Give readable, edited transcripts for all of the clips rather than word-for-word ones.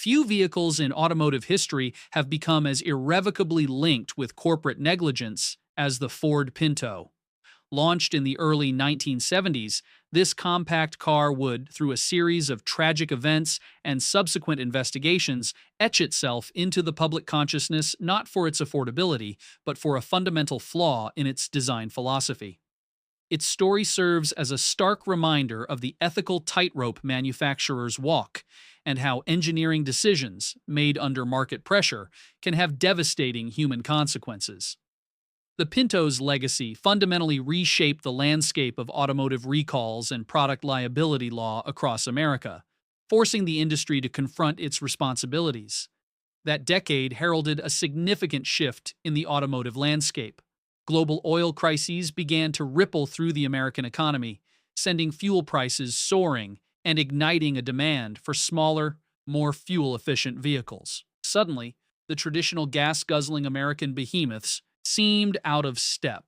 Few vehicles in automotive history have become as irrevocably linked with corporate negligence as the Ford Pinto. Launched in the early 1970s, this compact car would, through a series of tragic events and subsequent investigations, etch itself into the public consciousness not for its affordability, but for a fundamental flaw in its design philosophy. Its story serves as a stark reminder of the ethical tightrope manufacturers walk and how engineering decisions, made under market pressure, can have devastating human consequences. The Pinto's legacy fundamentally reshaped the landscape of automotive recalls and product liability law across America, forcing the industry to confront its responsibilities. That decade heralded a significant shift in the automotive landscape. Global oil crises began to ripple through the American economy, sending fuel prices soaring and igniting a demand for smaller, more fuel-efficient vehicles. Suddenly, the traditional gas-guzzling American behemoths seemed out of step.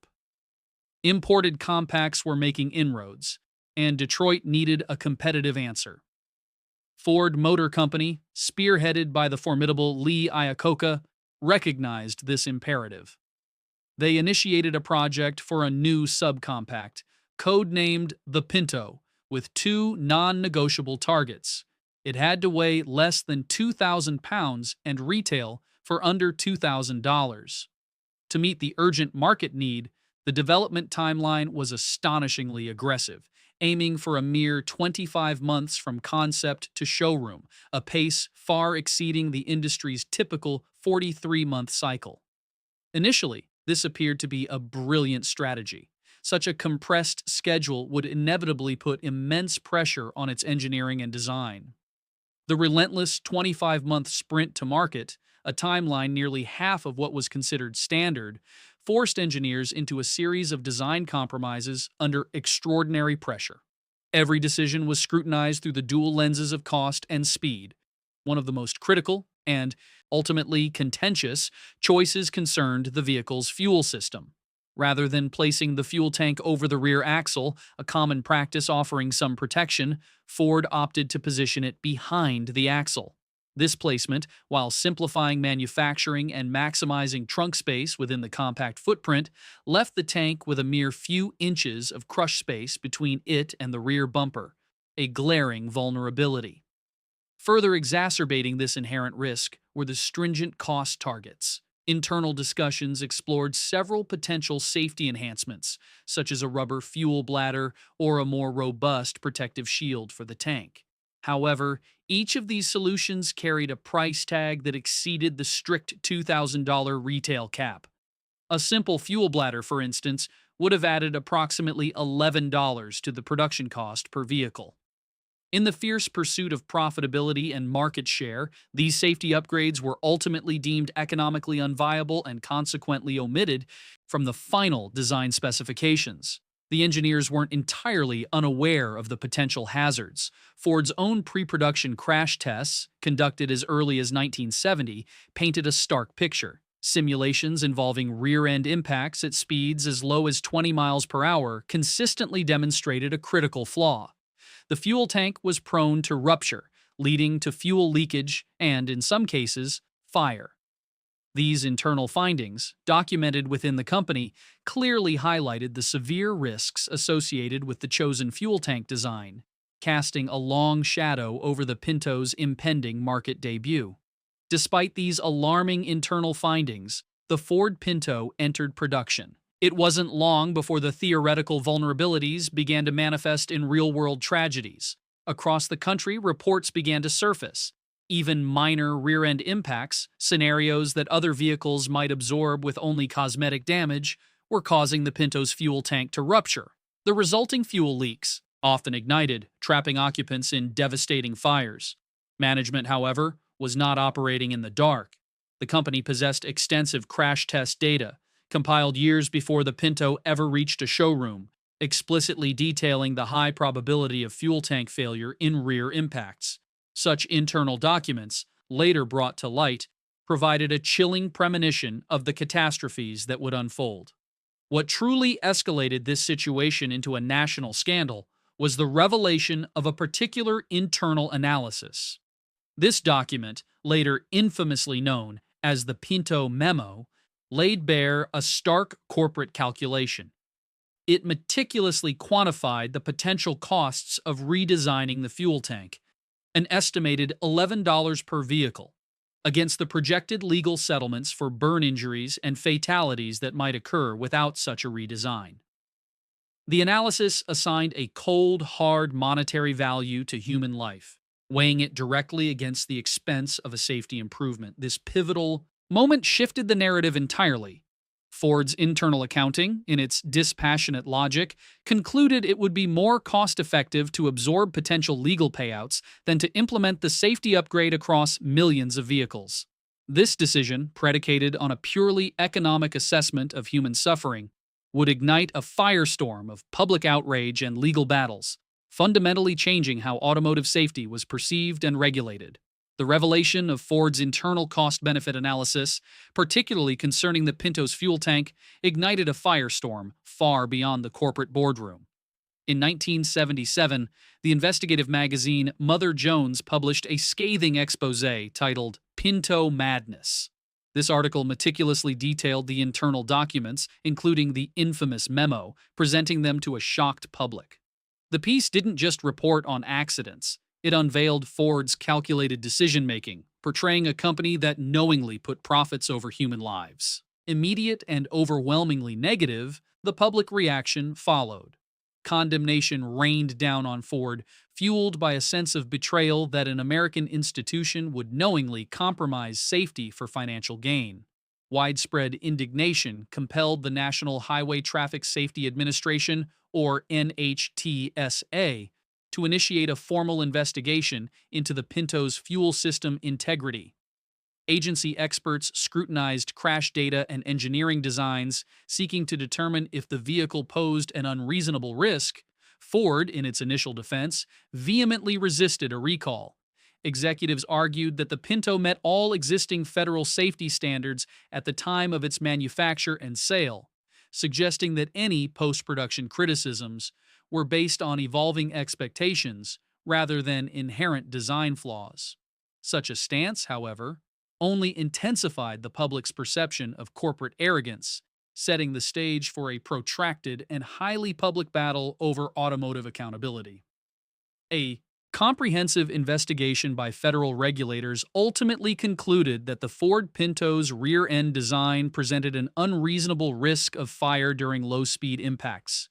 Imported compacts were making inroads, and Detroit needed a competitive answer. Ford Motor Company, spearheaded by the formidable Lee Iacocca, recognized this imperative. They initiated a project for a new subcompact, codenamed the Pinto, with two non-negotiable targets. It had to weigh less than 2,000 pounds and retail for under $2,000. To meet the urgent market need, the development timeline was astonishingly aggressive, aiming for a mere 25 months from concept to showroom, a pace far exceeding the industry's typical 43-month cycle. Initially, this appeared to be a brilliant strategy. Such a compressed schedule would inevitably put immense pressure on its engineering and design. The relentless 25-month sprint to market, a timeline nearly half of what was considered standard, forced engineers into a series of design compromises under extraordinary pressure. Every decision was scrutinized through the dual lenses of cost and speed. One of the most critical and ultimately contentious choices concerned the vehicle's fuel system. Rather than placing the fuel tank over the rear axle, a common practice offering some protection, Ford opted to position it behind the axle. This placement, while simplifying manufacturing and maximizing trunk space within the compact footprint, left the tank with a mere few inches of crush space between it and the rear bumper, a glaring vulnerability. Further exacerbating this inherent risk were the stringent cost targets. Internal discussions explored several potential safety enhancements, such as a rubber fuel bladder or a more robust protective shield for the tank. However, each of these solutions carried a price tag that exceeded the strict $2,000 retail cap. A simple fuel bladder, for instance, would have added approximately $11 to the production cost per vehicle. In the fierce pursuit of profitability and market share, these safety upgrades were ultimately deemed economically unviable and consequently omitted from the final design specifications. The engineers weren't entirely unaware of the potential hazards. Ford's own pre-production crash tests, conducted as early as 1970, painted a stark picture. Simulations involving rear-end impacts at speeds as low as 20 miles per hour consistently demonstrated a critical flaw. The fuel tank was prone to rupture, leading to fuel leakage and, in some cases, fire. These internal findings, documented within the company, clearly highlighted the severe risks associated with the chosen fuel tank design, casting a long shadow over the Pinto's impending market debut. Despite these alarming internal findings, the Ford Pinto entered production. It wasn't long before the theoretical vulnerabilities began to manifest in real-world tragedies. Across the country, reports began to surface. Even minor rear-end impacts, scenarios that other vehicles might absorb with only cosmetic damage, were causing the Pinto's fuel tank to rupture. The resulting fuel leaks, often ignited, trapping occupants in devastating fires. Management, however, was not operating in the dark. The company possessed extensive crash test data, compiled years before the Pinto ever reached a showroom, explicitly detailing the high probability of fuel tank failure in rear impacts. Such internal documents, later brought to light, provided a chilling premonition of the catastrophes that would unfold. What truly escalated this situation into a national scandal was the revelation of a particular internal analysis. This document, later infamously known as the Pinto Memo, laid bare a stark corporate calculation. It meticulously quantified the potential costs of redesigning the fuel tank, an estimated $11 per vehicle, against the projected legal settlements for burn injuries and fatalities that might occur without such a redesign. The analysis assigned a cold, hard monetary value to human life, weighing it directly against the expense of a safety improvement. This pivotal moment shifted the narrative entirely. Ford's internal accounting, in its dispassionate logic, concluded it would be more cost-effective to absorb potential legal payouts than to implement the safety upgrade across millions of vehicles. This decision, predicated on a purely economic assessment of human suffering, would ignite a firestorm of public outrage and legal battles, fundamentally changing how automotive safety was perceived and regulated. The revelation of Ford's internal cost-benefit analysis, particularly concerning the Pinto's fuel tank, ignited a firestorm far beyond the corporate boardroom. In 1977, the investigative magazine Mother Jones published a scathing exposé titled Pinto Madness. This article meticulously detailed the internal documents, including the infamous memo, presenting them to a shocked public. The piece didn't just report on accidents. It unveiled Ford's calculated decision-making, portraying a company that knowingly put profits over human lives. Immediate and overwhelmingly negative, the public reaction followed. Condemnation rained down on Ford, fueled by a sense of betrayal that an American institution would knowingly compromise safety for financial gain. Widespread indignation compelled the National Highway Traffic Safety Administration, or NHTSA, to initiate a formal investigation into the Pinto's fuel system integrity. Agency experts scrutinized crash data and engineering designs, seeking to determine if the vehicle posed an unreasonable risk. Ford, in its initial defense, vehemently resisted a recall. Executives argued that the Pinto met all existing federal safety standards at the time of its manufacture and sale, suggesting that any post-production criticisms were based on evolving expectations rather than inherent design flaws. Such a stance, however, only intensified the public's perception of corporate arrogance, setting the stage for a protracted and highly public battle over automotive accountability. A comprehensive investigation by federal regulators ultimately concluded that the Ford Pinto's rear-end design presented an unreasonable risk of fire during low-speed impacts.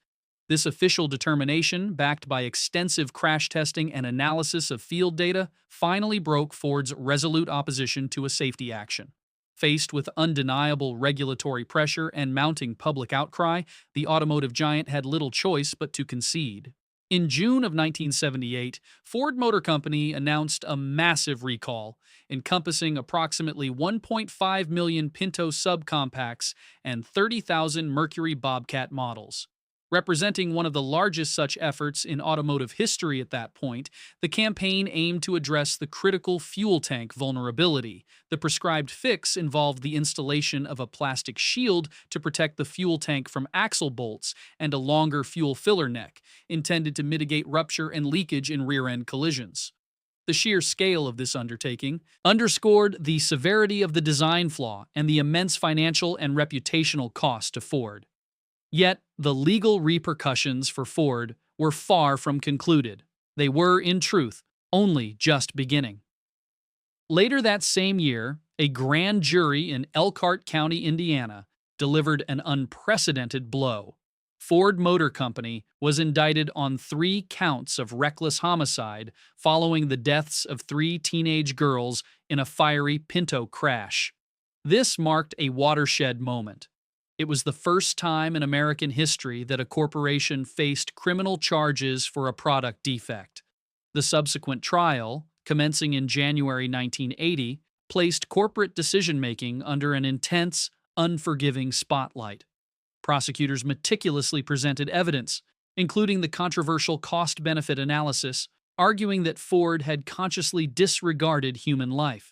This official determination, backed by extensive crash testing and analysis of field data, finally broke Ford's resolute opposition to a safety action. Faced with undeniable regulatory pressure and mounting public outcry, the automotive giant had little choice but to concede. In June of 1978, Ford Motor Company announced a massive recall, encompassing approximately 1.5 million Pinto subcompacts and 30,000 Mercury Bobcat models. Representing one of the largest such efforts in automotive history at that point, the campaign aimed to address the critical fuel tank vulnerability. The prescribed fix involved the installation of a plastic shield to protect the fuel tank from axle bolts and a longer fuel filler neck, intended to mitigate rupture and leakage in rear-end collisions. The sheer scale of this undertaking underscored the severity of the design flaw and the immense financial and reputational cost to Ford. Yet, the legal repercussions for Ford were far from concluded. They were, in truth, only just beginning. Later that same year, a grand jury in Elkhart County, Indiana, delivered an unprecedented blow. Ford Motor Company was indicted on 3 counts of reckless homicide following the deaths of 3 teenage girls in a fiery Pinto crash. This marked a watershed moment. It was the first time in American history that a corporation faced criminal charges for a product defect. The subsequent trial, commencing in January 1980, placed corporate decision-making under an intense, unforgiving spotlight. Prosecutors meticulously presented evidence, including the controversial cost-benefit analysis, arguing that Ford had consciously disregarded human life.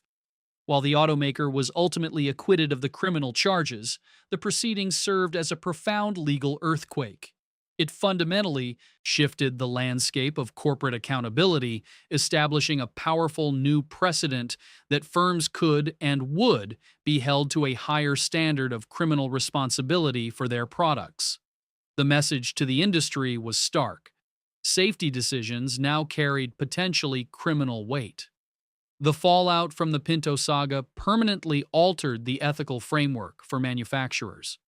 While the automaker was ultimately acquitted of the criminal charges, the proceedings served as a profound legal earthquake. It fundamentally shifted the landscape of corporate accountability, establishing a powerful new precedent that firms could and would be held to a higher standard of criminal responsibility for their products. The message to the industry was stark. Safety decisions now carried potentially criminal weight. The fallout from the Pinto saga permanently altered the ethical framework for manufacturers.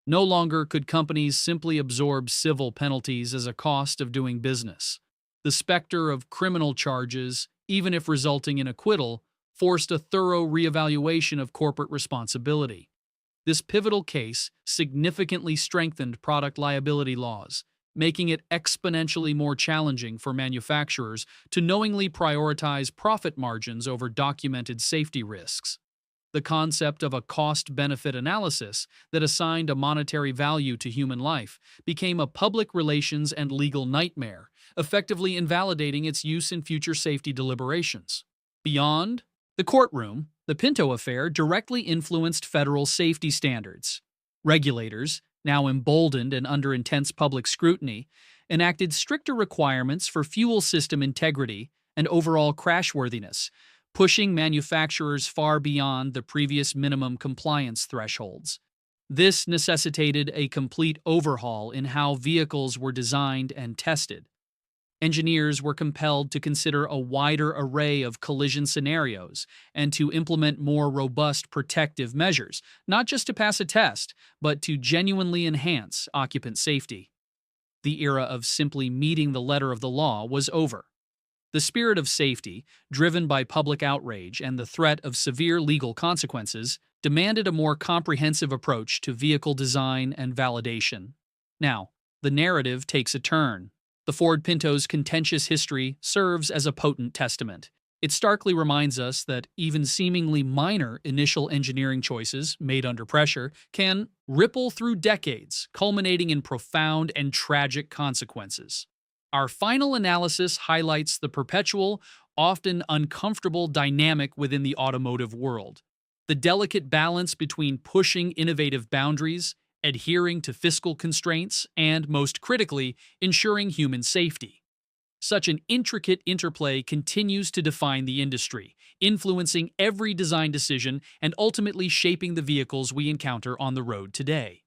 No longer could companies simply absorb civil penalties as a cost of doing business. The specter of criminal charges, even if resulting in acquittal, forced a thorough reevaluation of corporate responsibility. This pivotal case significantly strengthened product liability laws, making it exponentially more challenging for manufacturers to knowingly prioritize profit margins over documented safety risks. The concept of a cost-benefit analysis that assigned a monetary value to human life became a public relations and legal nightmare, effectively invalidating its use in future safety deliberations. Beyond the courtroom, the Pinto affair directly influenced federal safety standards. Regulators, now emboldened and under intense public scrutiny, enacted stricter requirements for fuel system integrity and overall crashworthiness, pushing manufacturers far beyond the previous minimum compliance thresholds. This necessitated a complete overhaul in how vehicles were designed and tested. Engineers were compelled to consider a wider array of collision scenarios and to implement more robust protective measures, not just to pass a test, but to genuinely enhance occupant safety. The era of simply meeting the letter of the law was over. The spirit of safety, driven by public outrage and the threat of severe legal consequences, demanded a more comprehensive approach to vehicle design and validation. Now, the narrative takes a turn. The Ford Pinto's contentious history serves as a potent testament. It starkly reminds us that even seemingly minor initial engineering choices made under pressure can ripple through decades, culminating in profound and tragic consequences. Our final analysis highlights the perpetual, often uncomfortable dynamic within the automotive world. The delicate balance between pushing innovative boundaries, adhering to fiscal constraints, and, most critically, ensuring human safety. Such an intricate interplay continues to define the industry, influencing every design decision and ultimately shaping the vehicles we encounter on the road today.